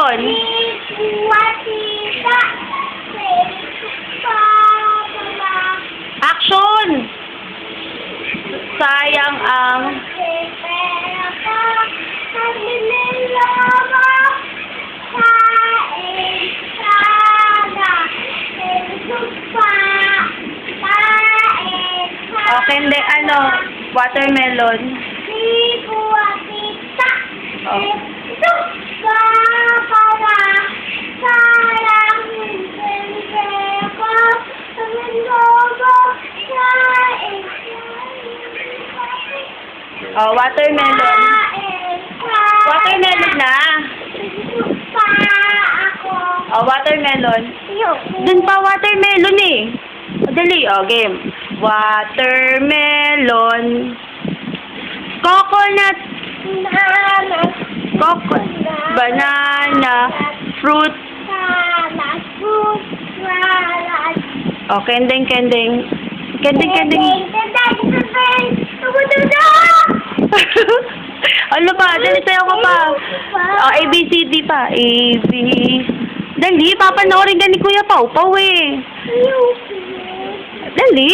watermelon. Action! Sayang ang... Okay, hindi. Ano? Watermelon. Oh. Oh, watermelon. Watermelon na. Oh, watermelon. Dun pa watermelon eh. O, dali. Oh, game. Watermelon. Coconut. Banana. Fruit. Oh, kending. Kending. Ano pa? Dali tayo ko pa. Oh, A, B, C, D pa. A, B. Dali, papanoorin ka ni Kuya Pau Pau eh. Dali.